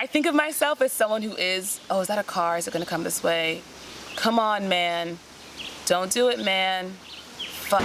I think of myself as someone who is, oh, is that a car? Is it gonna come this way? Come on, man. Don't do it, man. Fuck.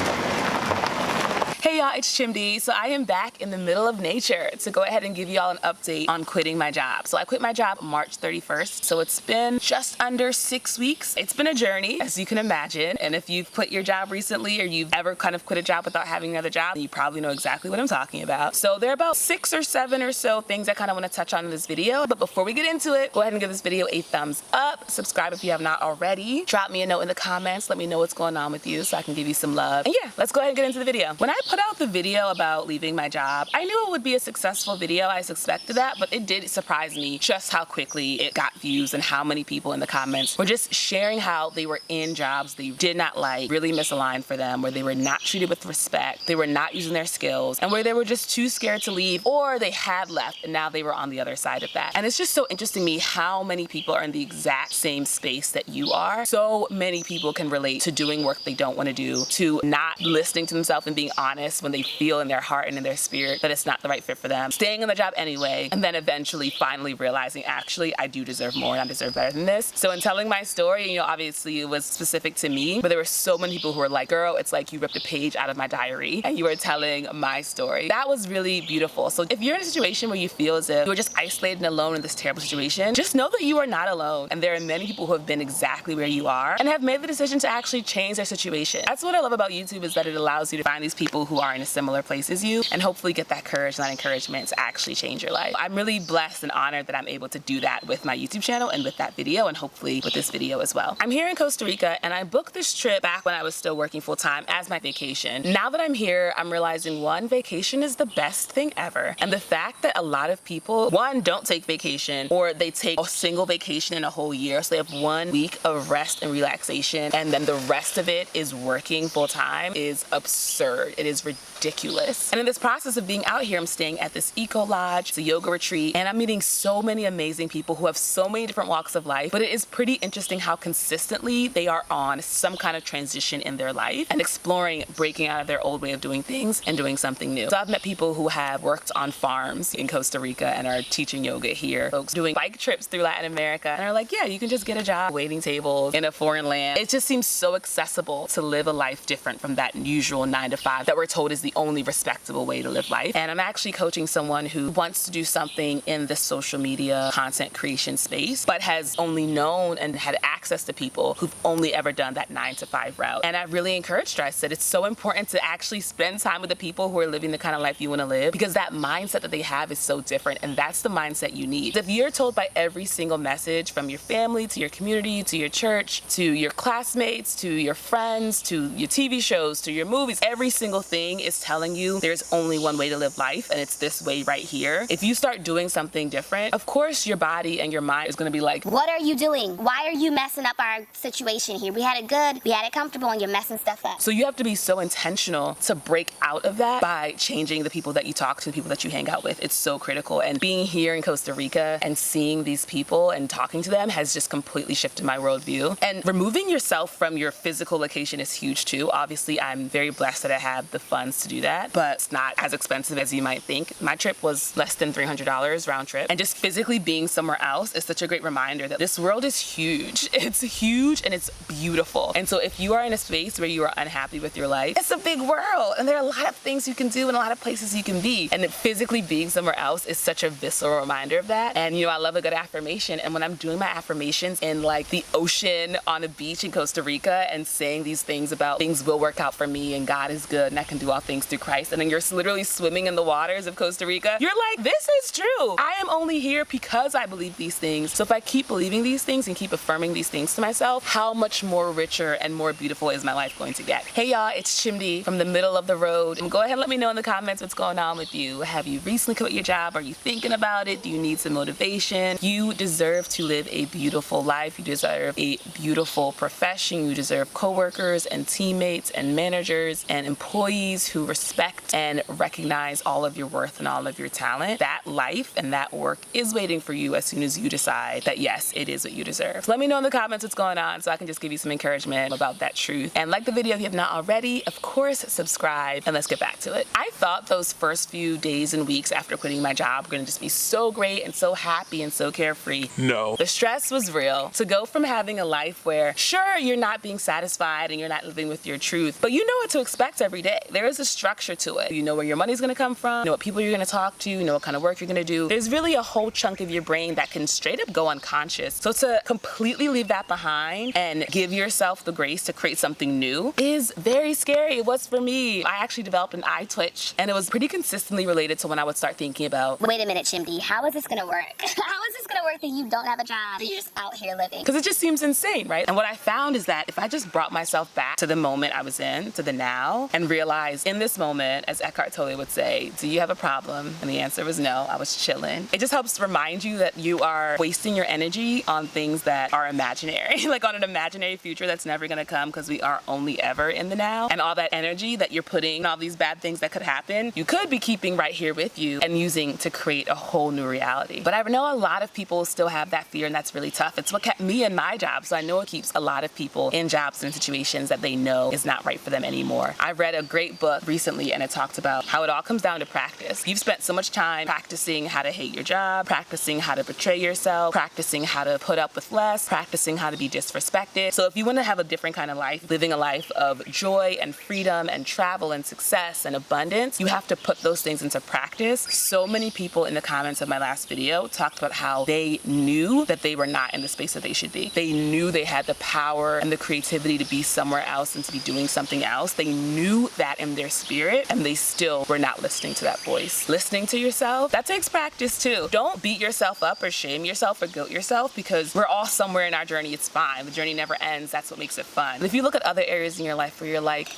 Hey y'all, it's Chimdi. So I am back in the middle of nature to go ahead and give y'all an update on quitting my job. So I quit my job March 31st. So it's been just under 6 weeks. It's been a journey, as you can imagine. And if you've quit your job recently or you've ever kind of quit a job without having another job, you probably know exactly what I'm talking about. So there are about 6 or 7 or so things I kind of want to touch on in this video. But before we get into it, go ahead and give this video a thumbs up. Subscribe if you have not already. Drop me a note in the comments. Let me know what's going on with you so I can give you some love. And yeah, let's go ahead and get into the video. When I put out the video about leaving my job, I knew it would be a successful video. I suspected that, but it did surprise me just how quickly it got views and how many people in the comments were just sharing how they were in jobs they did not like, really misaligned for them, where they were not treated with respect, they were not using their skills, and where they were just too scared to leave, or they had left and now they were on the other side of that. And it's just so interesting to me how many people are in the exact same space that you are. So many people can relate to doing work they don't want to do, to not listening to themselves and being honest when they feel in their heart and in their spirit that it's not the right fit for them, staying in the job anyway, and then eventually finally realizing, actually, I do deserve more and I deserve better than this. So in telling my story, you know, obviously it was specific to me, but there were so many people who were like, girl, it's like you ripped a page out of my diary and you were telling my story. That was really beautiful. So if you're in a situation where you feel as if you're just isolated and alone in this terrible situation, just know that you are not alone. And there are many people who have been exactly where you are and have made the decision to actually change their situation. That's what I love about YouTube, is that it allows you to find these people who are in a similar place as you and hopefully get that courage and that encouragement to actually change your life. I'm really blessed and honored that I'm able to do that with my YouTube channel and with that video, and hopefully with this video as well. I'm here in Costa Rica and I booked this trip back when I was still working full time as my vacation. Now that I'm here, I'm realizing, one, vacation is the best thing ever. And the fact that a lot of people, one, don't take vacation, or they take a single vacation in a whole year. So they have 1 week of rest and relaxation and then the rest of it is working full time, is absurd. It is ridiculous. And in this process of being out here, I'm staying at this eco lodge, it's a yoga retreat, and I'm meeting so many amazing people who have so many different walks of life. But it is pretty interesting how consistently they are on some kind of transition in their life and exploring breaking out of their old way of doing things and doing something new. So I've met people who have worked on farms in Costa Rica and are teaching yoga here. Folks doing bike trips through Latin America and are like, yeah, you can just get a job waiting tables in a foreign land. It just seems so accessible to live a life different from that usual 9 to 5 that we're told is the only respectable way to live life. And I'm actually coaching someone who wants to do something in the social media content creation space, but has only known and had access to people who've only ever done that 9 to 5 route. And I really encouraged her. I said, it's so important to actually spend time with the people who are living the kind of life you want to live, because that mindset that they have is so different, and that's the mindset you need. If you're told by every single message from your family to your community to your church to your classmates to your friends to your TV shows to your movies, every single thing is telling you there's only one way to live life and it's this way right here. If you start doing something different, of course your body and your mind is going to be like, what are you doing? Why are you messing up our situation here? We had it good, we had it comfortable, and you're messing stuff up. So you have to be so intentional to break out of that by changing the people that you talk to, the people that you hang out with. It's so critical. And being here in Costa Rica and seeing these people and talking to them has just completely shifted my worldview. And removing yourself from your physical location is huge too. Obviously, I'm very blessed that I have the funds to do that, but it's not as expensive as you might think. My trip was less than $300 round trip. And just physically being somewhere else is such a great reminder that this world is huge. It's huge and it's beautiful. And so if you are in a space where you are unhappy with your life, it's a big world and there are a lot of things you can do and a lot of places you can be. And physically being somewhere else is such a visceral reminder of that. And you know, I love a good affirmation. And when I'm doing my affirmations in like the ocean on a beach in Costa Rica and saying these things about things will work out for me and God is good and I can do all things through Christ, and then you're literally swimming in the waters of Costa Rica, you're like, this is true. I am only here because I believe these things. So if I keep believing these things and keep affirming these things to myself, how much more richer and more beautiful is my life going to get? Hey y'all, it's Chimdi from the middle of the road. And go ahead and let me know in the comments what's going on with you. Have you recently quit your job? Are you thinking about it? Do you need some motivation? You deserve to live a beautiful life. You deserve a beautiful profession. You deserve coworkers and teammates and managers and employees employees who respect and recognize all of your worth and all of your talent, that life and that work is waiting for you as soon as you decide that yes, it is what you deserve. So let me know in the comments what's going on so I can just give you some encouragement about that truth. And like the video if you have not already, of course, subscribe, and let's get back to it. I thought those first few days and weeks after quitting my job were gonna just be so great and so happy and so carefree. No. The stress was real. To go from having a life where, sure, you're not being satisfied and you're not living with your truth, but you know what to expect every day. There is a structure to it. You know where your money's gonna come from, you know what people you're gonna talk to, you know what kind of work you're gonna do. There's really a whole chunk of your brain that can straight up go unconscious. So to completely leave that behind and give yourself the grace to create something new is very scary. It was for me. I actually developed an eye twitch, and it was pretty consistently related to when I would start thinking about, Wait a minute, Chimdi, how is this gonna work? How is this gonna work that you don't have a job, that you're just out here living? because it just seems insane, right? And what I found is that if I just brought myself back to the moment I was in, to the now, and realized in this moment, as Eckhart Tolle would say, do you have a problem? And the answer was no, I was chilling. It just helps remind you that you are wasting your energy on things that are imaginary, like on an imaginary future that's never gonna come because we are only ever in the now. And all that energy that you're putting, all these bad things that could happen, you could be keeping right here with you and using to create a whole new reality. But I know a lot of people still have that fear, and that's really tough. It's what kept me in my job, so I know it keeps a lot of people in jobs and situations that they know is not right for them anymore. I read a great book recently, and it talked about how it all comes down to practice. You've spent so much time practicing how to hate your job, practicing how to betray yourself, practicing how to put up with less, practicing how to be disrespected. So if you want to have a different kind of life, living a life of joy and freedom and travel and success and abundance, you have to put those things into practice. So many people in the comments of my last video talked about how they knew that they were not in the space that they should be. They knew they had the power and the creativity to be somewhere else and to be doing something else. They knew that in their spirit, and they still were not listening to that voice. Listening to yourself, that takes practice too. Don't beat yourself up or shame yourself or guilt yourself, because we're all somewhere in our journey. It's fine. The journey never ends. That's what makes it fun. And if you look at other areas in your life where you're like,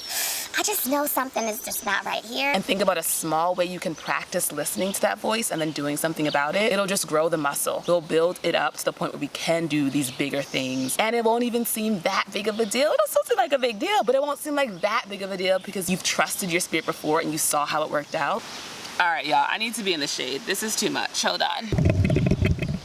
I just know something is just not right here. and think about a small way you can practice listening to that voice and then doing something about it, it'll just grow the muscle. We'll build it up to the point where we can do these bigger things, and it won't even seem that big of a deal. It'll still seem like a big deal, but it won't seem like that big of a deal because you've trusted your spirit before and you saw how it worked out. All right, y'all, I need to be in the shade. This is too much. Hold on.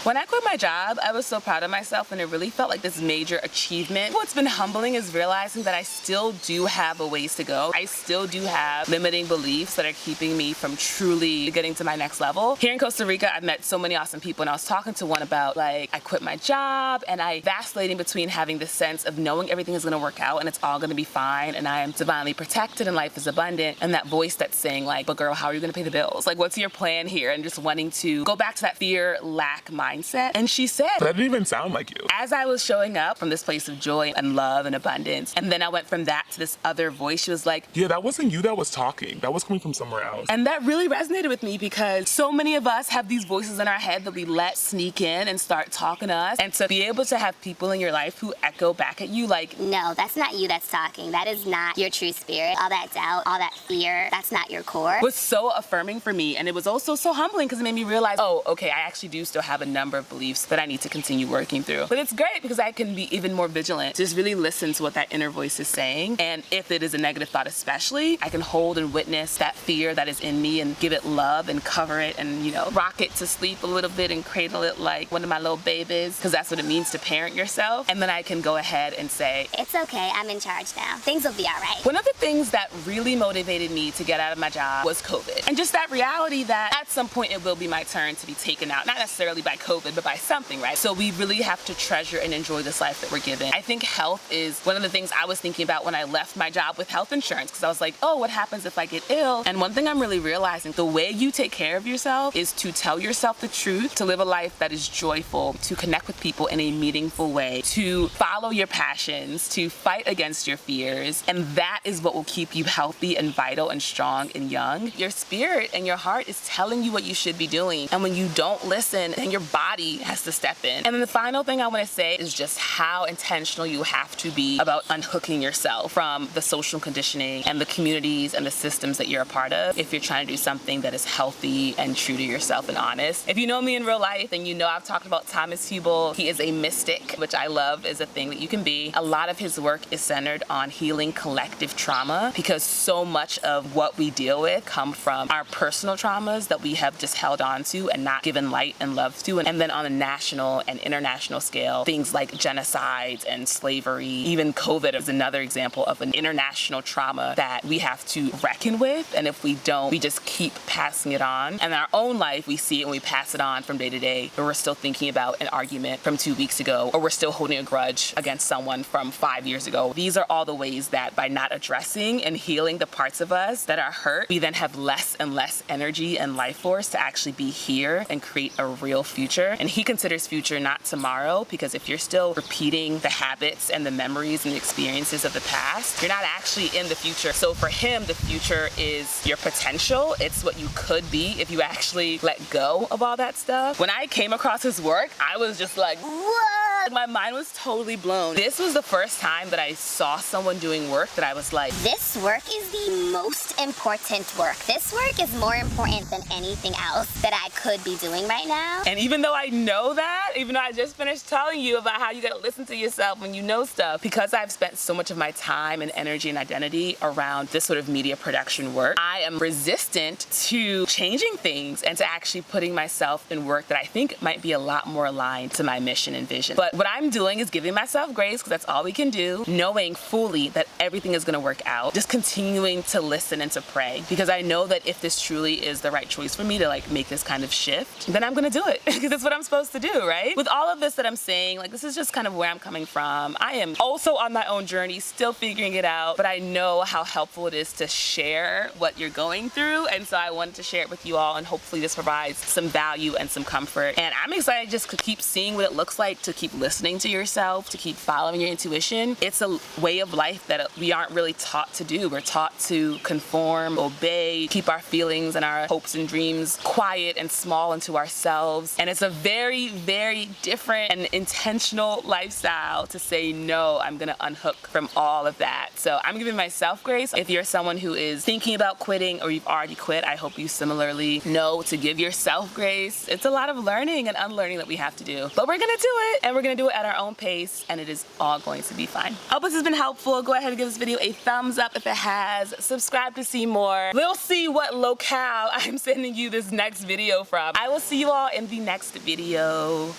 When I quit my job, I was so proud of myself, and it really felt like this major achievement. What's been humbling is realizing that I still do have a ways to go. I still do have limiting beliefs that are keeping me from truly getting to my next level. Here in Costa Rica, I've met so many awesome people, and I was talking to one about, like, I quit my job, and I vacillating between having this sense of knowing everything is gonna work out and it's all gonna be fine, and I am divinely protected and life is abundant, and that voice that's saying, like, but girl, how are you gonna pay the bills? Like, what's your plan here? And just wanting to go back to that fear, lack mindset. And she said, That didn't even sound like you. as I was showing up from this place of joy and love and abundance, and then I went from that to this other voice, she was like, Yeah, that wasn't you that was talking. That was coming from somewhere else. and that really resonated with me, because so many of us have these voices in our head that we let sneak in and start talking to us. And to be able to have people in your life who echo back at you like, No, that's not you that's talking. That is not your true spirit. All that doubt, all that fear, that's not your core. was so affirming for me. And it was also so humbling because it made me realize, oh, okay, I actually do still have a number of beliefs that I need to continue working through. But it's great because I can be even more vigilant, just really listen to what that inner voice is saying. And if it is a negative thought especially, I can hold and witness that fear that is in me and give it love and cover it and, you know, rock it to sleep a little bit and cradle it like one of my little babies, because that's what it means to parent yourself. And then I can go ahead and say, It's okay, I'm in charge now. Things will be all right. one of the things that really motivated me to get out of my job was COVID. And just that reality that at some point it will be my turn to be taken out, not necessarily by COVID, but by something, right? So we really have to treasure and enjoy this life that we're given. I think health is one of the things I was thinking about when I left my job with health insurance, because I was like, oh, what happens if I get ill? And one thing I'm really realizing, the way you take care of yourself is to tell yourself the truth, to live a life that is joyful, to connect with people in a meaningful way, to follow your passions, to fight against your fears. And that is what will keep you healthy and vital and strong and young. Your spirit and your heart is telling you what you should be doing. And when you don't listen, then your body body has to step in. And then the final thing I want to say is just how intentional you have to be about unhooking yourself from the social conditioning and the communities and the systems that you're a part of if you're trying to do something that is healthy and true to yourself and honest. If you know me in real life, then you know I've talked about Thomas Hubel. He is a mystic, which I love is a thing that you can be. A lot of his work is centered on healing collective trauma because so much of what we deal with come from our personal traumas that we have just held on to and not given light and love to. And then on a national and international scale, things like genocides and slavery, even COVID is another example of an international trauma that we have to reckon with. And if we don't, we just keep passing it on. And in our own life, we see it and we pass it on from day to day, but we're still thinking about an argument from 2 weeks ago, or we're still holding a grudge against someone from 5 years ago. These are all the ways that by not addressing and healing the parts of us that are hurt, we then have less and less energy and life force to actually be here and create a real future. And he considers future not tomorrow, because if you're still repeating the habits and the memories and the experiences of the past, you're not actually in the future. So for him, the future is your potential. It's what you could be if you actually let go of all that stuff. When I came across his work, I was just like, what? My mind was totally blown. This was the first time that I saw someone doing work that I was like, this work is the most important work. This work is more important than anything else that I could be doing right now. and even though I know that, even though I just finished telling you about how you gotta listen to yourself when you know stuff, because I've spent so much of my time and energy and identity around this sort of media production work, I am resistant to changing things and to actually putting myself in work that I think might be a lot more aligned to my mission and vision. But what I'm doing is giving myself grace, because that's all we can do, knowing fully that everything is gonna work out, just continuing to listen and to pray, because I know that if this truly is the right choice for me to like make this kind of shift, then I'm gonna do it, because that's what I'm supposed to do, right? With all of this that I'm saying, like, this is just kind of where I'm coming from. I am also on my own journey, still figuring it out, but I know how helpful it is to share what you're going through, and so I wanted to share it with you all, and hopefully this provides some value and some comfort. And I'm excited just to keep seeing what it looks like to keep listening to yourself, to keep following your intuition. It's a way of life that we aren't really taught to do. We're taught to conform, obey, keep our feelings and our hopes and dreams quiet and small into ourselves. And it's a very, very different and intentional lifestyle to say, no, I'm gonna unhook from all of that. So I'm giving myself grace. If you're someone who is thinking about quitting or you've already quit, I hope you similarly know to give yourself grace. It's a lot of learning and unlearning that we have to do, but we're gonna do it, and we're gonna do it at our own pace, and it is all going to be fine. I hope this has been helpful. Go ahead and give this video a thumbs up if it has. Subscribe to see more. We'll see what locale I'm sending you this next video from. I will see you all in the next video.